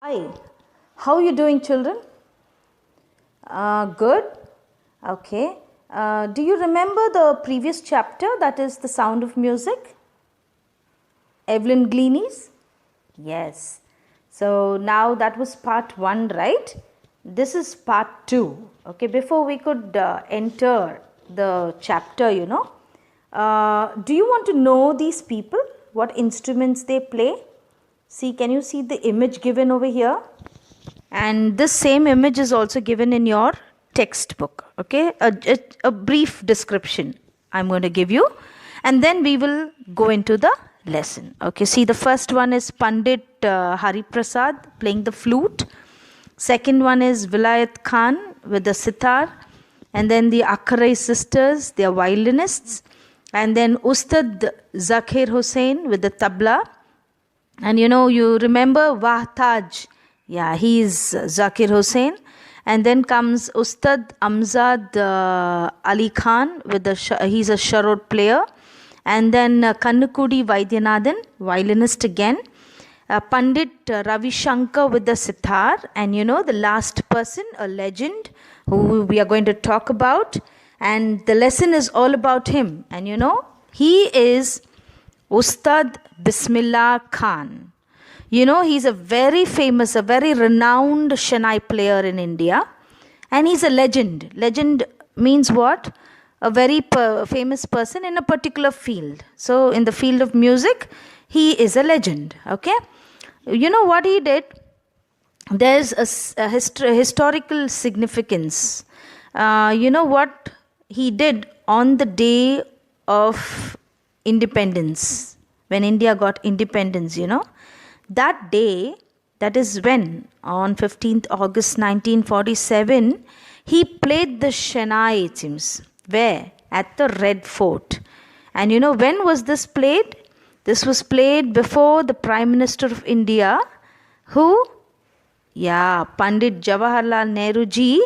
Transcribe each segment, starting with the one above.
Hi, how are you doing, children? Good. Okay. Do you remember the previous chapter, that is The Sound of Music? Evelyn Gleanies? Yes. So now that was part 1, right? This is part 2. Okay, before we could enter the chapter, do you want to know these people? What instruments they play? See, can you see the image given over here? And this same image is also given in your textbook. Okay, a brief description I'm going to give you, and then we will go into the lesson. Okay, see, the first one is Pandit Hari Prasad playing the flute. Second one is Vilayat Khan with the sitar, and then the Akharai sisters, they are violinists, and then Ustad Zakir Hussain with the tabla. And you remember Wahtaj. Yeah, he is Zakir Hussain. And then comes Ustad Amzad Ali Khan with he's a sharod player. And then Kannukudi Vaidyanathan, violinist again. Pandit Ravi Shankar with the sitar. And the last person, a legend who we are going to talk about. And the lesson is all about him. And he is Ustad Bismillah Khan. He's a very famous, a very renowned Shehnai player in India. And he's a legend. Legend means what? A very famous person in a particular field. So, in the field of music, he is a legend. Okay? You know what he did? There's a historical significance. You know what he did on the day of independence, when India got independence, that day, that is when, on 15th August 1947, he played the Shehnai, it seems. Where? At the Red Fort. And when was this played? This was played before the Prime Minister of India. Who? Yeah, Pandit Jawaharlal Nehru ji.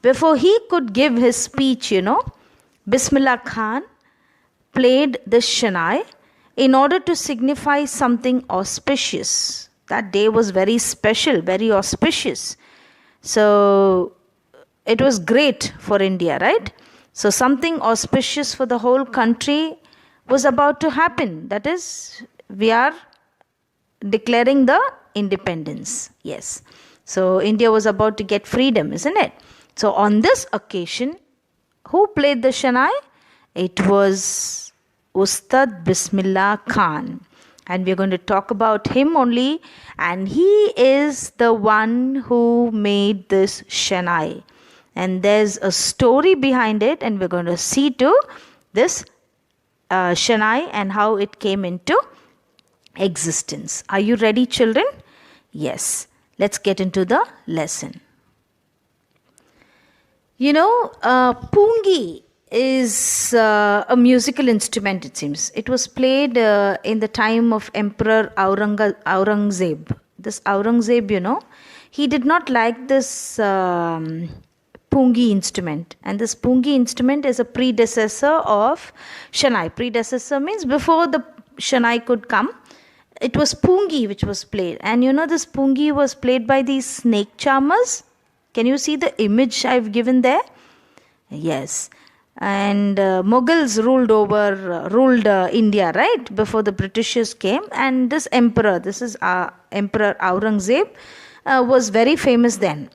Before he could give his speech, Bismillah Khan played the Shehnai in order to signify something auspicious. That day was very special, very auspicious. So, it was great for India, right? So, something auspicious for the whole country was about to happen. That is, we are declaring the independence. Yes. So, India was about to get freedom, isn't it? So, on this occasion, who played the Shehnai? It was Ustad Bismillah Khan, and we're going to talk about him only, and he is the one who made this Shehnai, and there's a story behind it, and we're going to see to this Shehnai and how it came into existence. Are you ready, children? Yes, let's get into the lesson. Pungi is a musical instrument, it seems. It was played in the time of Emperor Aurangzeb. This Aurangzeb, he did not like this pungi instrument. And this pungi instrument is a predecessor of Shehnai. Predecessor means before the Shehnai could come, it was pungi which was played. And this pungi was played by these snake charmers. Can you see the image I've given there? Yes. And Mughals ruled India, right, before the Britishers came. And this emperor, this is Emperor Aurangzeb, was very famous then.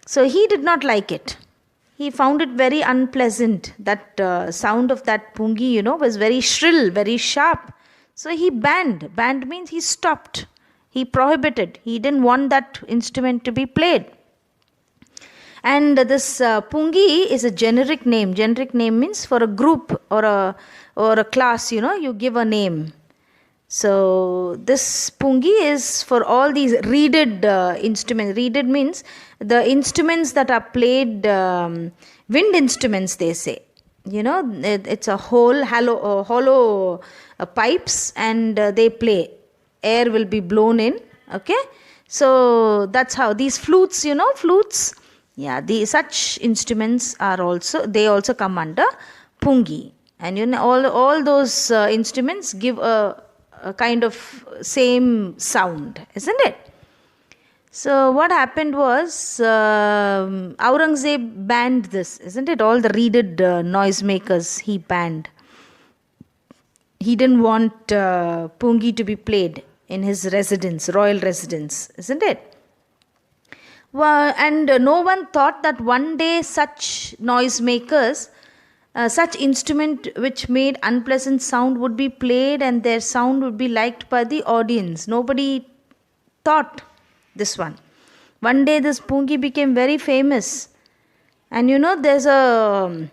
So he did not like it. He found it very unpleasant. That sound of that pungi, was very shrill, very sharp. So he banned. Banned means he stopped. He prohibited. He didn't want that instrument to be played. And this pungi is a generic name. Generic name means for a group or a class, you give a name. So this pungi is for all these reeded instruments. Reeded means the instruments that are played, wind instruments, they say. It's a hollow pipes, and they play. Air will be blown in. Okay. So that's how these flutes, flutes. Yeah, such instruments are they also come under pungi. And all those instruments give a kind of same sound, isn't it? So what happened was Aurangzeb banned this, isn't it? All the reeded noisemakers he banned. He didn't want Pungi to be played in his residence, royal residence, isn't it? Well, and no one thought that one day such noisemakers, such instrument which made unpleasant sound would be played and their sound would be liked by the audience. Nobody thought this one. One day this Pungi became very famous. And there's a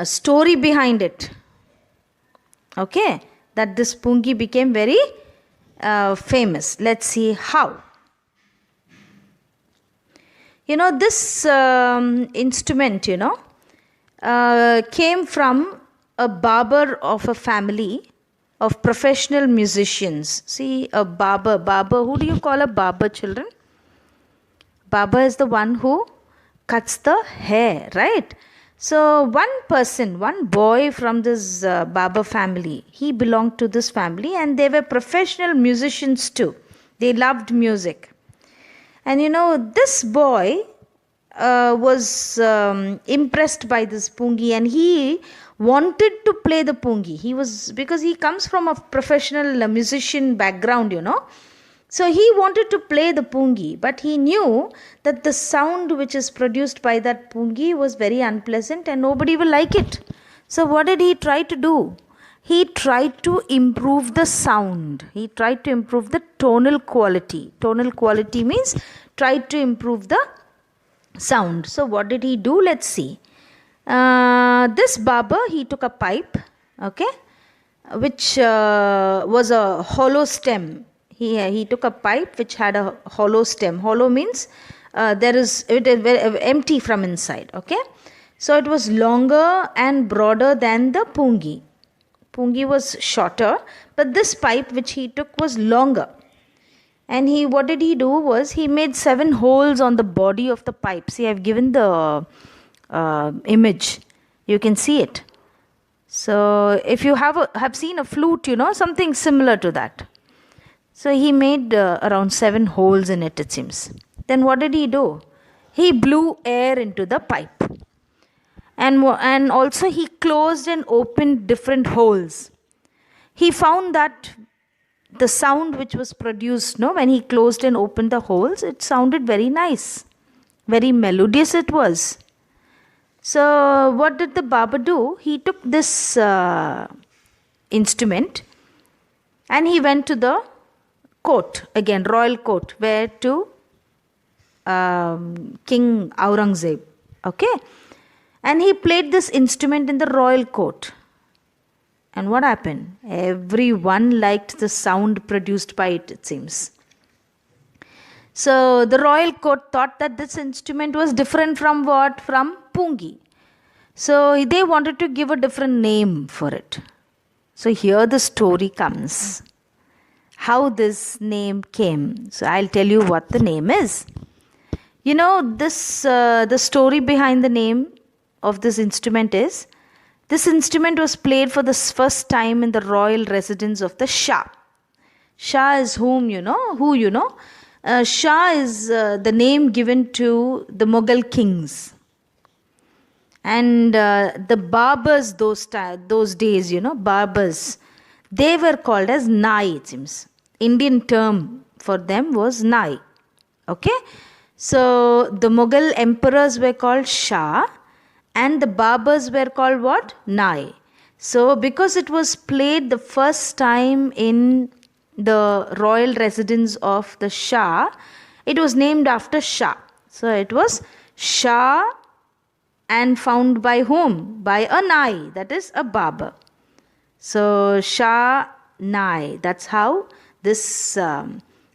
story behind it. Okay, that this Pungi became very famous. Let's see how. This instrument, came from a barber of a family of professional musicians. See, a barber. Who do you call a barber, children? Barber is the one who cuts the hair, right? So one boy from this barber family, he belonged to this family and they were professional musicians too. They loved music. And this boy was impressed by this Pungi and he wanted to play the Pungi. Because he comes from a professional musician background, So he wanted to play the Pungi, but he knew that the sound which is produced by that Pungi was very unpleasant and nobody will like it. So what did he try to do? He tried to improve the sound. He tried to improve the tonal quality. Tonal quality means tried to improve the sound. So what did he do? Let's see. This barber, he took a pipe, okay, which was a hollow stem. He took a pipe which had a hollow stem. Hollow means it is empty from inside, okay. So it was longer and broader than the Pungi. Pungi was shorter, but this pipe which he took was longer. And what did he do was he made 7 holes on the body of the pipe. See, I've given the image. You can see it. So if you have seen a flute, something similar to that. So he made around 7 holes in it seems. Then what did he do? He blew air into the pipe. And also he closed and opened different holes. He found that the sound which was produced, when he closed and opened the holes, it sounded very nice. Very melodious it was. So what did the barber do? He took this instrument and he went to the court, again royal court, where to King Aurangzeb. Okay. And he played this instrument in the royal court. And what happened? Everyone liked the sound produced by it, it seems. So the royal court thought that this instrument was different from what? From Pungi. So they wanted to give a different name for it. So here the story comes. How this name came. So I'll tell you what the name is. The story behind the name of this instrument is, this instrument was played for the first time in the royal residence of the Shah. Shah is who Shah is the name given to the Mughal kings. And the barbers those days, barbers, they were called as Nai, it seems. Indian term for them was Nai. Okay. So the Mughal emperors were called Shah. And the barbers were called what? Nai. So because it was played the first time in the royal residence of the Shah, it was named after Shah. So it was Shah, and found by whom? By a Nai, that is a barber. So Shah Nai, that's how this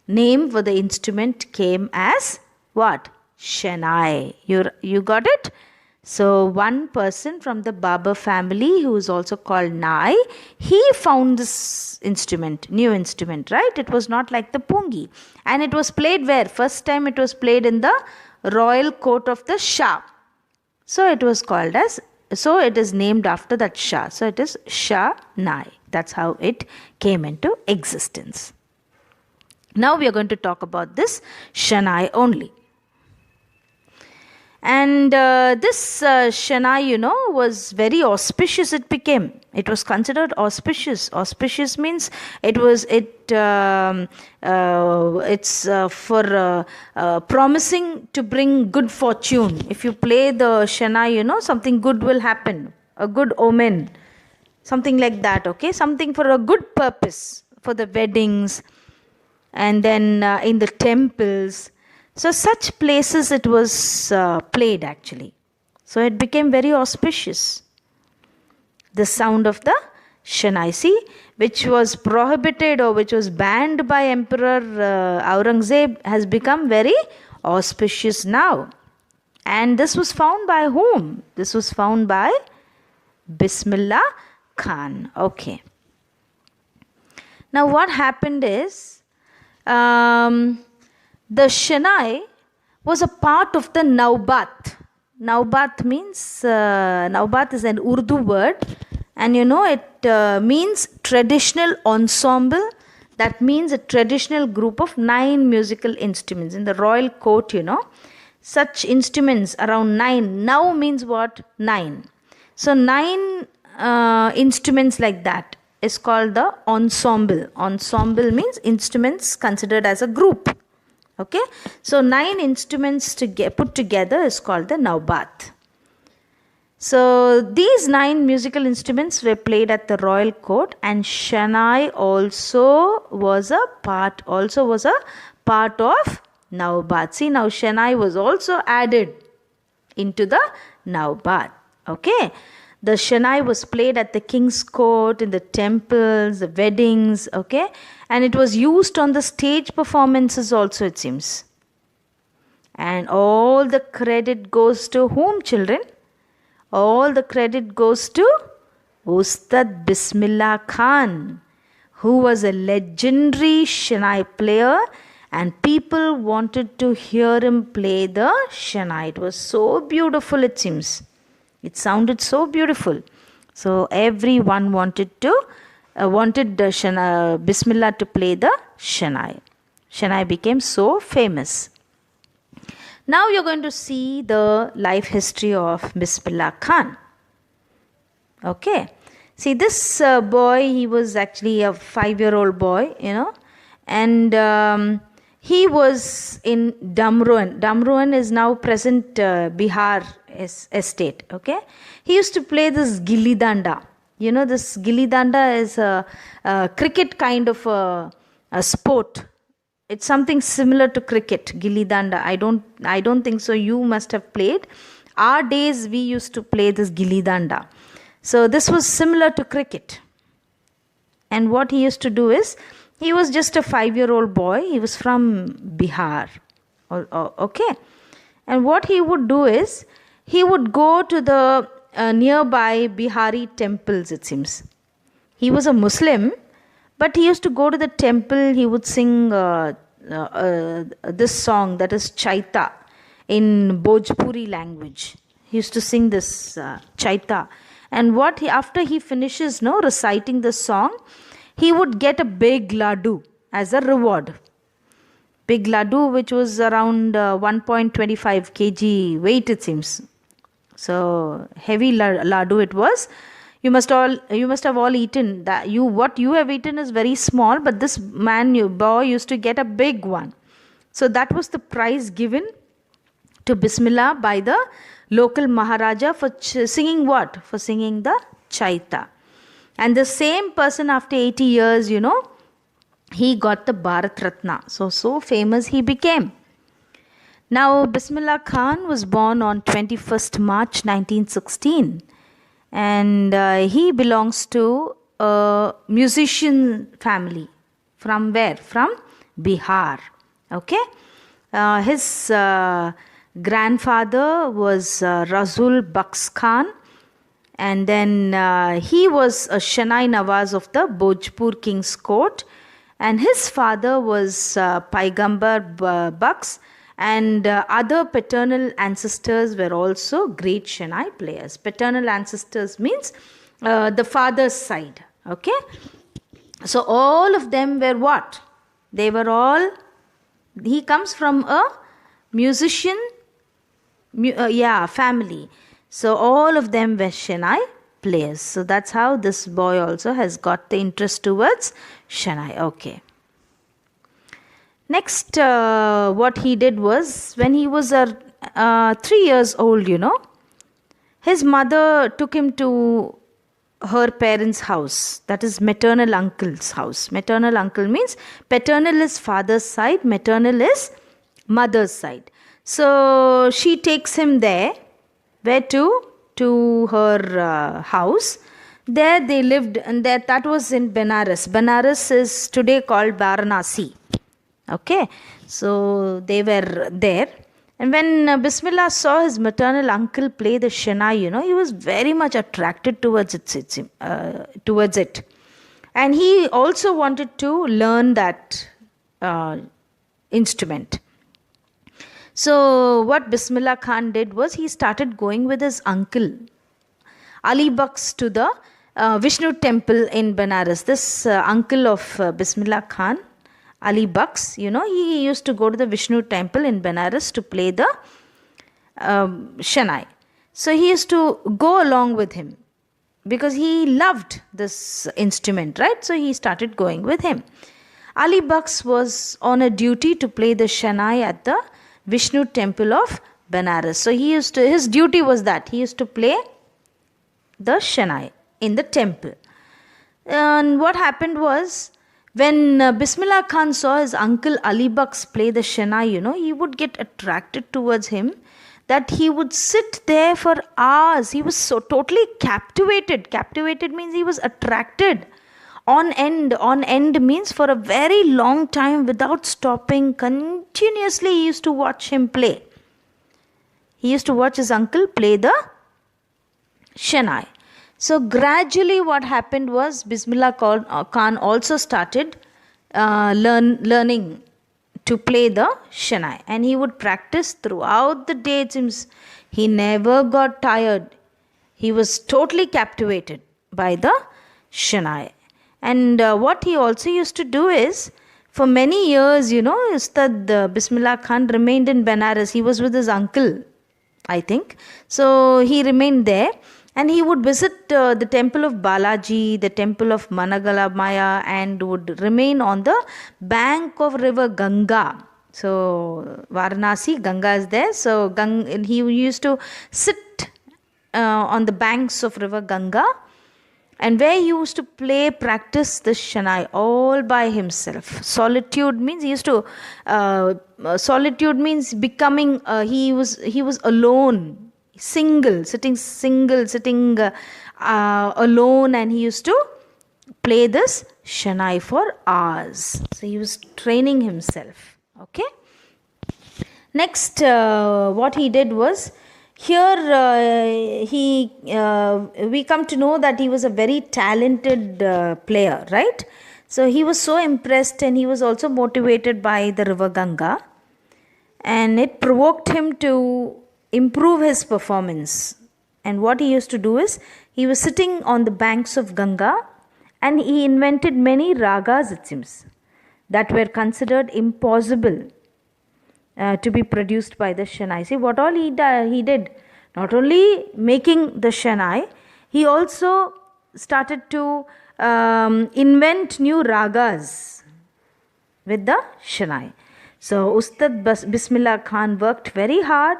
name for the instrument came as what? Shehnai. You got it? So one person from the barber family, who is also called Nai, he found this instrument, new instrument, right? It was not like the Pungi. And it was played where? First time it was played in the royal court of the Shah. So it was called as, so it is named after that Shah. So it is Shah Nai. That's how it came into existence. Now we are going to talk about this Shehnai only. And this Shehnai, was very auspicious. It became. It was considered auspicious. Auspicious means it's for promising to bring good fortune. If you play the Shehnai, something good will happen. A good omen. Something like that, okay? Something for a good purpose. For the weddings. And then in the temples. So such places it was played actually. So it became very auspicious. The sound of the Shehnai, which was prohibited or which was banned by Emperor Aurangzeb, has become very auspicious now. And this was found by whom? This was found by Bismillah Khan. Okay. Now what happened is, the Shehnai was a part of the Naubat. Naubat means, Naubat is an Urdu word, and it means traditional ensemble. That means a traditional group of 9 musical instruments. In the royal court, such instruments around 9. Now means what? 9. So 9 instruments like that is called the ensemble. Ensemble means instruments considered as a group. Okay, so 9 instruments put together is called the Naubat. So these 9 musical instruments were played at the royal court, and Shehnai also was a part of Naubat. See, now Shehnai was also added into the Naubat. Okay. The Shehnai was played at the king's court, in the temples, the weddings, okay? And it was used on the stage performances also, it seems. And all the credit goes to whom, children? All the credit goes to Ustad Bismillah Khan, who was a legendary Shehnai player, and people wanted to hear him play the Shehnai. It was so beautiful, it seems. It sounded so beautiful. So everyone wanted Bismillah to play the Shehnai. Shehnai became so famous. Now you're going to see the life history of Bismillah Khan. Okay. See, this boy, he was actually a 5-year-old boy, and he was in Damruan. Damruan is now present Bihar estate. Okay, he used to play this gilli danda. This gilli danda is a cricket kind of a sport. It's something similar to cricket, gilli danda. I don't think so. You must have played. Our days we used to play this gilli danda. So this was similar to cricket. And what he used to do is, he was just a 5-year-old boy. He was from Bihar. Okay. And what he would do is, he would go to the nearby Bihari temples, it seems. He was a Muslim, but he used to go to the temple. He would sing this song, that is Chaita, in Bhojpuri language. He used to sing this Chaita. And after he finishes reciting the song, he would get a big laddu as a reward. Big laddu, which was around 1.25 kg weight, it seems. So heavy laddu it was. You must have all eaten that. What you have eaten is very small, but this boy used to get a big one. So that was the prize given to Bismillah by the local Maharaja for singing what? For singing the Chaita. And the same person, after 80 years, he got the Bharat Ratna. So famous he became. Now, Bismillah Khan was born on 21st March 1916. And he belongs to a musician family. From where? From Bihar. Okay. His grandfather was Rasul Baks Khan. And then he was a Shehnai Nawaz of the Bhojpur King's Court. And his father was Paigambar Baks. And other paternal ancestors were also great Shehnai players. Paternal ancestors means the father's side. Okay. So all of them were what? They were all, he comes from a musician family. So all of them were Shehnai players. So that's how this boy also has got the interest towards Shehnai. Okay. Next, what he did was, when he was 3 years old, his mother took him to her parents' house, that is maternal uncle's house. Maternal uncle means paternal is father's side, maternal is mother's side. So she takes him there. Where to? To her house. There they lived, and that was in Benares. Benares is today called Varanasi. Okay, so they were there. And when Bismillah saw his maternal uncle play the Shehnai, he was very much attracted towards it. And he also wanted to learn that instrument. So what Bismillah Khan did was, he started going with his uncle Ali Baks to the Vishnu temple in Benares. This uncle of Bismillah Khan, Ali Baks, he used to go to the Vishnu temple in Benares to play the Shehnai. So he used to go along with him because he loved this instrument, right? So he started going with him. Ali Baks was on a duty to play the Shehnai at the Vishnu temple of Benares. So his duty was that he used to play the Shehnai in the temple. And what happened was, when Bismillah Khan saw his uncle Ali Baks play the Shehnai, he would get attracted towards him, that he would sit there for hours. He was so totally captivated. Captivated means he was attracted. On end means for a very long time without stopping. Continuously he used to watch him play. He used to watch his uncle play the Shehnai. So gradually what happened was, Bismillah Khan also started learning to play the Shehnai. And he would practice throughout the day. It seems he never got tired. He was totally captivated by the Shehnai. And what he also used to do is, for many years, Ustad Bismillah Khan remained in Benares. He was with his uncle, I think. So he remained there. And he would visit the temple of Balaji, the temple of Managala Maya, and would remain on the bank of river Ganga. So Varanasi, Ganga is there. So he used to sit on the banks of river Ganga, and where he used to practice the Shehnai all by himself. Solitude means solitude means becoming. He was alone. Sitting alone, and he used to play this Shehnai for hours. So he was training himself. Okay. Next, what he did was, here we come to know that he was a very talented player, right? So he was so impressed, and he was also motivated by the river Ganga, and it provoked him to improve his performance. And what he used to do is, he was sitting on the banks of Ganga, and he invented many ragas, it seems, that were considered impossible to be produced by the Shehnai. See what all he did. Not only making the Shehnai, he also started to invent new ragas with the Shehnai. So Ustad Bismillah Khan worked very hard,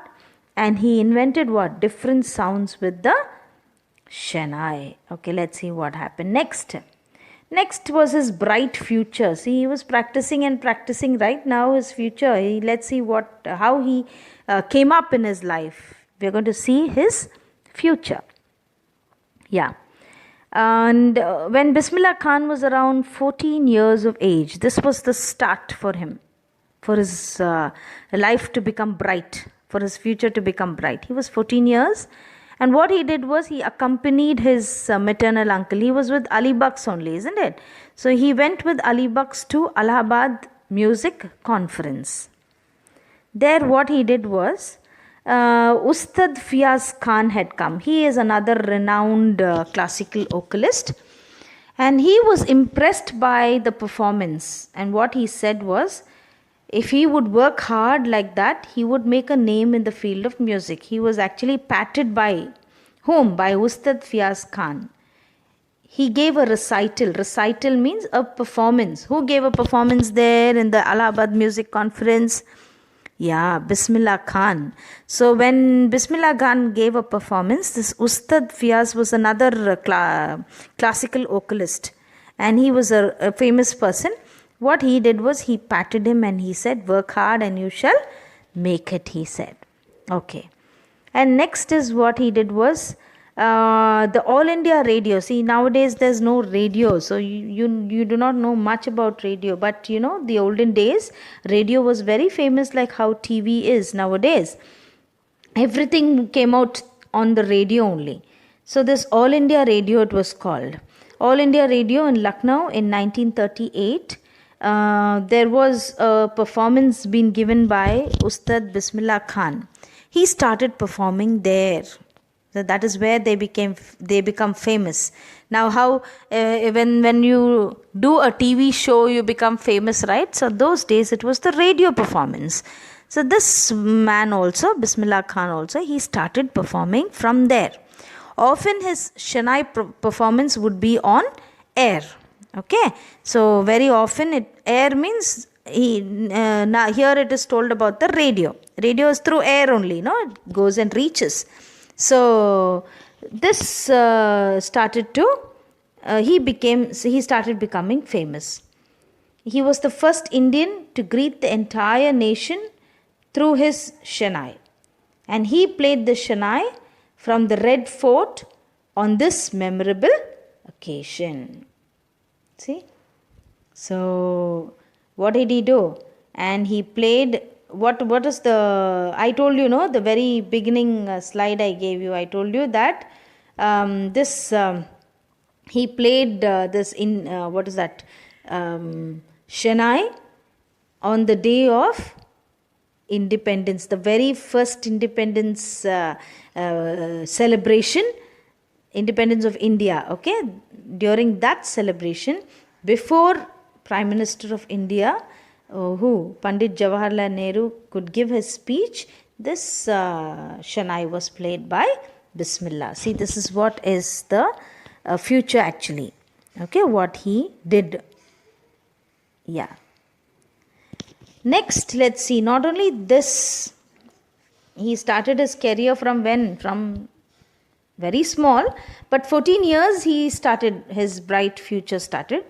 and he invented what? Different sounds with the Shehnai. Okay, let's see what happened next. Next was his bright future. See, he was practicing right now his future. Let's see how he came up in his life. We're going to see his future. Yeah. And when Bismillah Khan was around 14 years of age, this was the start for him, for his life to become bright, for his future to become bright. He was 14 years, and what he did was, he accompanied his maternal uncle. He was with Ali Baks only, isn't it? So he went with Ali Baks to Allahabad Music Conference. There what he did was, Ustad Fiaz Khan had come. He is another renowned classical vocalist, And he was impressed by the performance. And what he said was, if he would work hard like that, he would make a name in the field of music. He was actually patted by whom? By Ustad Fiaz Khan. He gave a recital. Recital means a performance. Who gave a performance there in the Allahabad Music Conference? Yeah, Bismillah Khan. So when Bismillah Khan gave a performance, this Ustad Fiaz was another classical vocalist, and he was a famous person. What he did was he patted him and he said, work hard and you shall make it, he said. Okay. And next is what he did was the All India Radio. See, nowadays there's no radio, so you do not know much about radio. But you know, the olden days, radio was very famous, like how TV is nowadays. Everything came out on the radio only. So this All India Radio, it was called. All India Radio in Lucknow in 1938. There was a performance being given by Ustad Bismillah Khan. He started performing there. So that is where they become famous. Now how when you do a TV show, you become famous, right? So those days it was the radio performance. So this man also, Bismillah Khan also, he started performing from there. Often his Shehnai performance would be on air. Okay, so very often air means now here it is told about the radio. Radio is through air only, no? It goes and reaches. So this started becoming famous. He was the first Indian to greet the entire nation through his Shehnai, and he played the Shehnai from the Red Fort on this memorable occasion. See, so what did he do? And he played what is the, I told you, no, the very beginning slide I gave you, I told you that he played this in what is that, Shehnai on the day of independence, the very first independence celebration, independence of India. Okay, during that celebration, before Prime Minister of India, Pandit Jawaharlal Nehru, could give his speech, this Shehnai was played by Bismillah. See, this is what is the future actually. Okay, what he did. Yeah. Next, let's see. Not only this, he started his career from when? From very small, but 14 years he started, his bright future started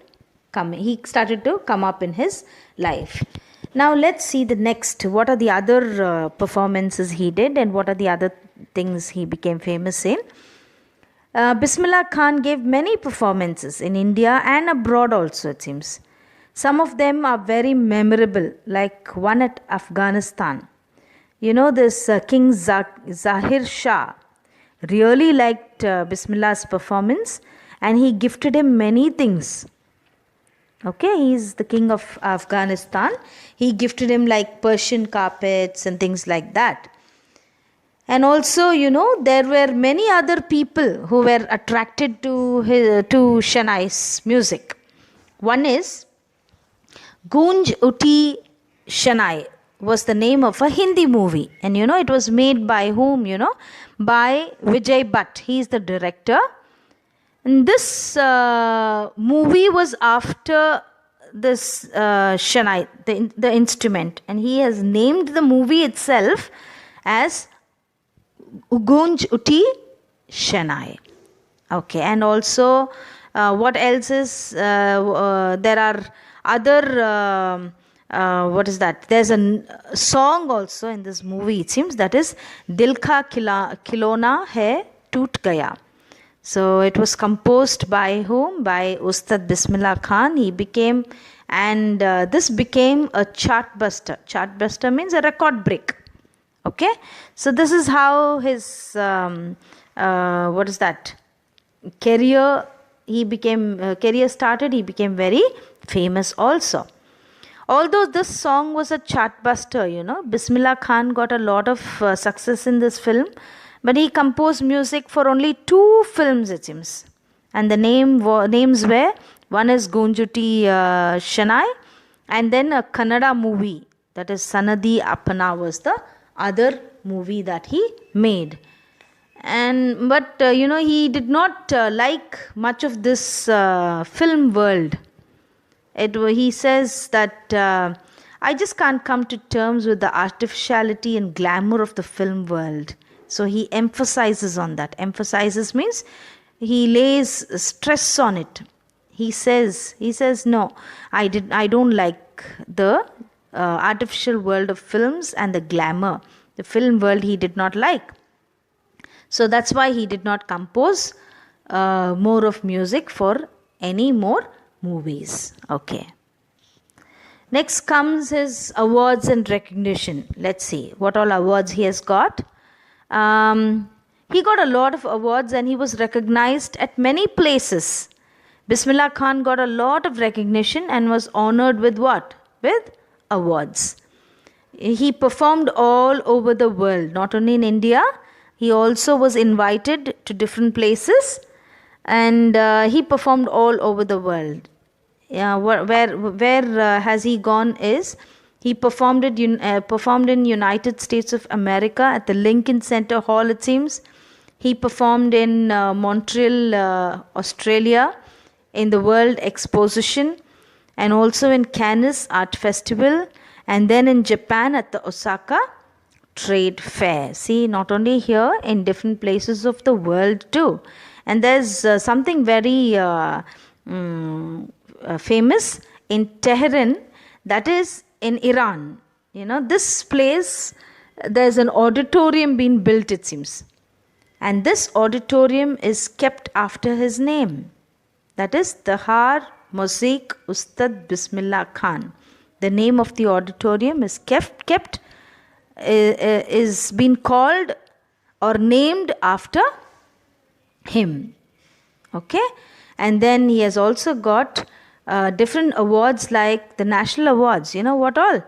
coming. He started to come up in his life. Now let's see the next. What are the other performances he did, and what are the other things he became famous in? Bismillah Khan gave many performances in India and abroad also, it seems. Some of them are very memorable, like one at Afghanistan. You know, this King Zahir Shah really liked Bismillah's performance, and he gifted him many things. Okay, he is the king of Afghanistan. He gifted him like Persian carpets and things like that. And also, you know, there were many other people who were attracted to Shehnai's music. One is Gunj Uthi Shehnai was the name of a Hindi movie. And you know, it was made by whom, you know? By Vijay Bhatt. He is the director. And this movie was after this Shehnai, the instrument. And he has named the movie itself as Gunj Uthi Shehnai. Okay, and also what else is, there are other, what is that? There's a song also in this movie, it seems, that is Dil Ka Khilona Hai Toot Gaya. So it was composed by whom? By Ustad Bismillah Khan. He became, and this became a chartbuster. Chartbuster means a record break. Okay, so this is how his what is that, career started. He became very famous also. Although this song was a chartbuster, you know, Bismillah Khan got a lot of success in this film, but he composed music for only 2 films, it seems. And the names were, one is Gunjuti Shanai, and then a Kannada movie, that is Sanadi Appana was the other movie that he made. But he did not like much of this film world. He says that I just can't come to terms with the artificiality and glamour of the film world. So he emphasizes on that. Emphasizes means he lays stress on it. He says no, I don't like the artificial world of films and the glamour. The film world he did not like. So that's why he did not compose more of music for any more movies. Okay. Next comes his awards and recognition. Let's see what all awards he has got. He got a lot of awards and he was recognized at many places. Bismillah Khan got a lot of recognition and was honored with what? With awards. He performed all over the world, not only in India. He also was invited to different places, and he performed all over the world. Where has he gone is, he performed in United States of America at the Lincoln Center Hall, it seems. He performed in Montreal, Australia, in the World Exposition, and also in Cannes Art Festival, and then in Japan at the Osaka Trade Fair. See, not only here, in different places of the world too. And there's something very famous in Tehran, that is in Iran. This place, there's an auditorium being built, it seems. And this auditorium is kept after his name. That is Tahar Musiq Ustad Bismillah Khan. The name of the auditorium is is been called or named after him. Okay. And then he has also got different awards like the national awards. You know what all?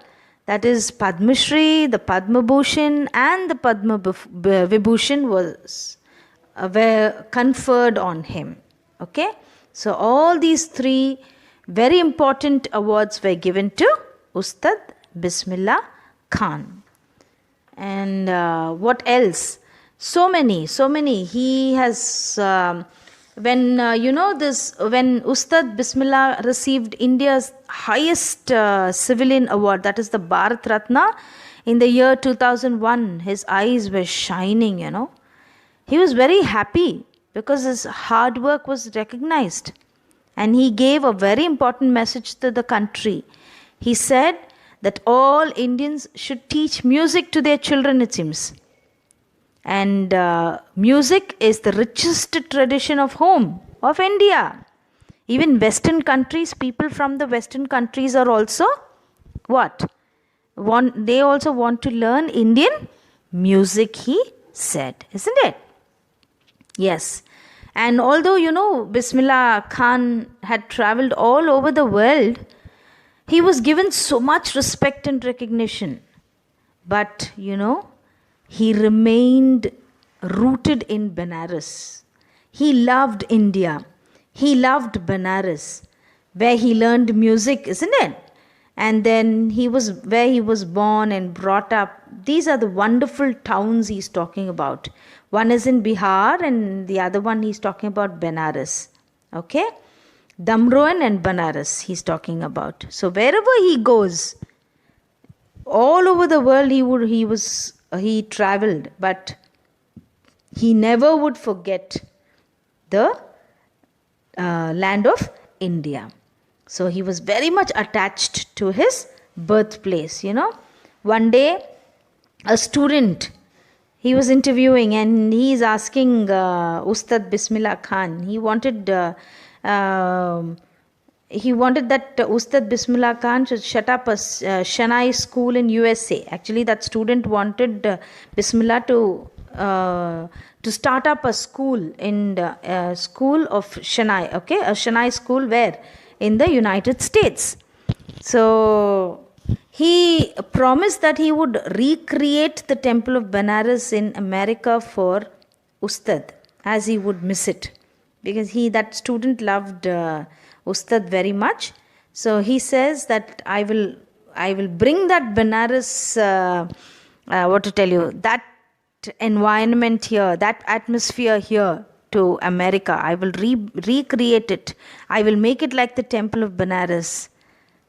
That is Padma Shri, the Padma Bhushan, and the Padma Vibhushan were conferred on him. Okay. So all these three very important awards were given to Ustad Bismillah Khan. And what else? So many. He has, when Ustad Bismillah received India's highest civilian award, that is the Bharat Ratna, in the year 2001, his eyes were shining, He was very happy because his hard work was recognized. And he gave a very important message to the country. He said that all Indians should teach music to their children, it seems. And music is the richest tradition of India. Even Western countries, people from the Western countries are also what? They also want to learn Indian music, he said, isn't it? Yes. And although, Bismillah Khan had traveled all over the world, he was given so much respect and recognition. But, he remained rooted in Benares. He loved India. He loved Benares, where he learned music, isn't it? And then where he was born and brought up. These are the wonderful towns he's talking about. One is in Bihar and the other one he's talking about Benares. Okay? Damroan and Benares he's talking about. So wherever he goes, all over the world he traveled, but he never would forget the land of India. So he was very much attached to his birthplace, One day, a student, he was interviewing and he is asking Ustad Bismillah Khan. He wanted that Ustad Bismillah Khan should shut up a Shanai school in USA. Actually, that student wanted Bismillah to start up a school in the school of Shanai. Okay, a Shanai school where? In the United States. So he promised that he would recreate the temple of Benares in America for Ustad, as he would miss it. because that student loved Ustad very much. So he says that I will bring that Banaras, what to tell you, that environment here, that atmosphere here to America. I will recreate it. I will make it like the temple of Banaras.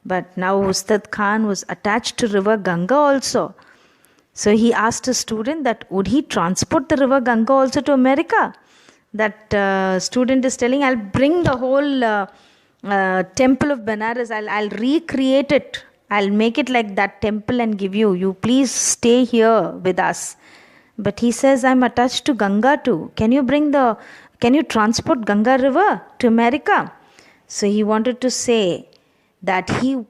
But now Ustad Khan was attached to river Ganga also. So he asked a student that would he transport the river Ganga also to America? That student is telling, I'll bring the whole temple of Banaras. I'll recreate it. I'll make it like that temple and give you. You please stay here with us. But he says, I'm attached to Ganga too. Can you transport Ganga river to America? So he wanted to say that he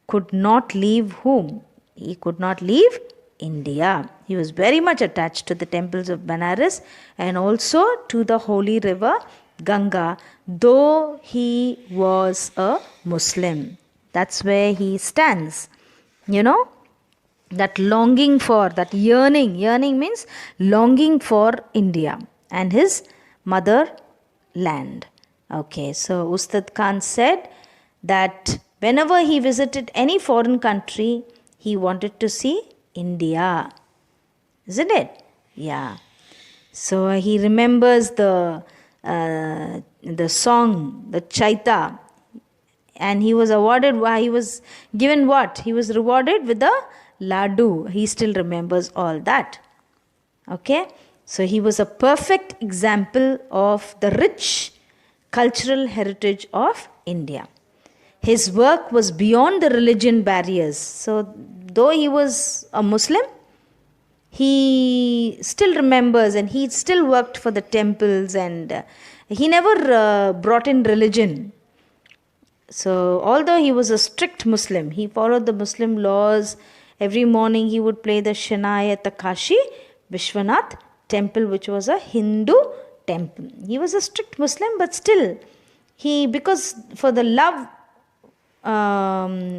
could not leave whom? He could not leave India. He was very much attached to the temples of Banaras and also to the holy river Ganga, though he was a Muslim. That's where he stands. That longing for, that yearning means longing for India and his motherland. Okay, so Ustad Khan said that whenever he visited any foreign country, he wanted to see India. Isn't it? Yeah. So he remembers the song, the Chaita, and he was given what? He was rewarded with a Ladu. He still remembers all that. Okay? So he was a perfect example of the rich cultural heritage of India. His work was beyond the religion barriers. So though he was a Muslim, he still remembers and he still worked for the temples, and he never brought in religion. So although he was a strict Muslim, he followed the Muslim laws. Every morning he would play the Shehnai at the Kashi Vishwanath temple, which was a Hindu temple. He was a strict Muslim, but still, because for the love,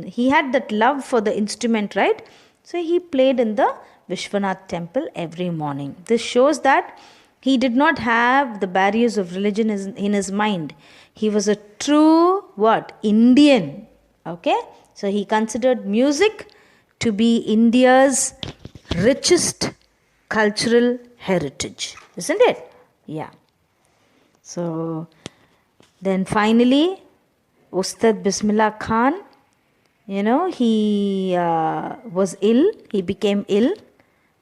he had that love for the instrument, right? So he played in the Vishwanath temple every morning. This shows that he did not have the barriers of religion in his mind. He was a true Indian. Okay? So he considered music to be India's richest cultural heritage. Isn't it? Yeah. So then finally, Ustad Bismillah Khan, he was ill. He became ill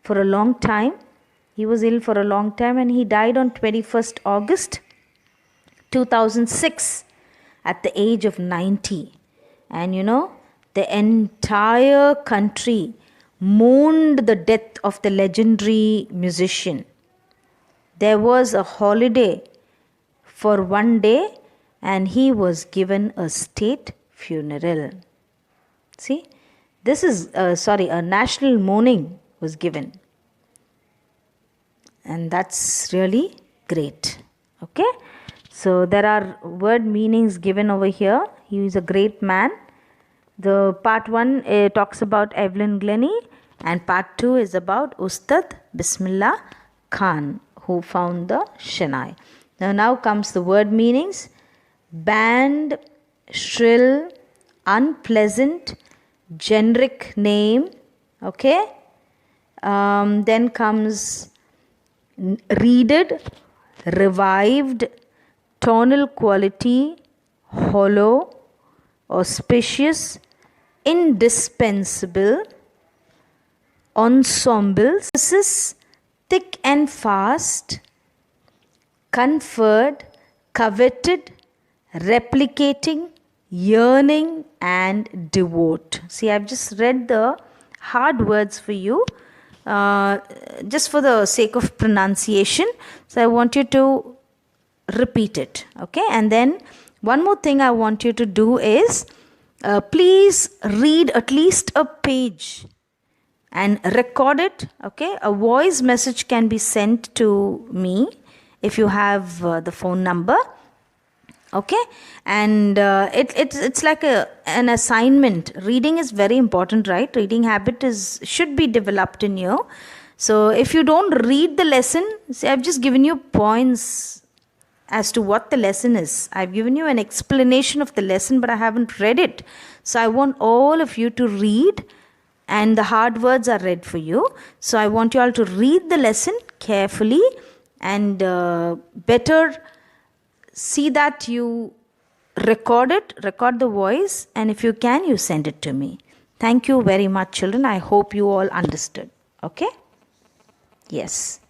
for a long time. He was ill for a long time and he died on 21st August 2006 at the age of 90. And the entire country mourned the death of the legendary musician. There was a holiday for one day and he was given a state funeral. See, this is, a national mourning was given. And that's really great. Okay. So there are word meanings given over here. He is a great man. The part 1 talks about Evelyn Glennie and part 2 is about Ustad Bismillah Khan, who found the Shehnai. Now comes the word meanings. Band, shrill, unpleasant, generic name. Okay. Then comes reeded, revived, tonal quality, hollow, auspicious, indispensable, ensemble, thick and fast, conferred, coveted, replicating, yearning and devote. See, I've just read the hard words for you just for the sake of pronunciation. So I want you to repeat it. Okay. And then one more thing I want you to do is please read at least a page and record it. Okay. A voice message can be sent to me if you have the phone number. Okay. And it's like an assignment. Reading is very important, right? Reading habit should be developed in you. So if you don't read the lesson, see, I've just given you points as to what the lesson is. I've given you an explanation of the lesson, but I haven't read it. So I want all of you to read, and the hard words are read for you. So I want you all to read the lesson carefully and better see that you record the voice, and if you can, you send it to me. Thank you very much, children. I hope you all understood. Okay? Yes.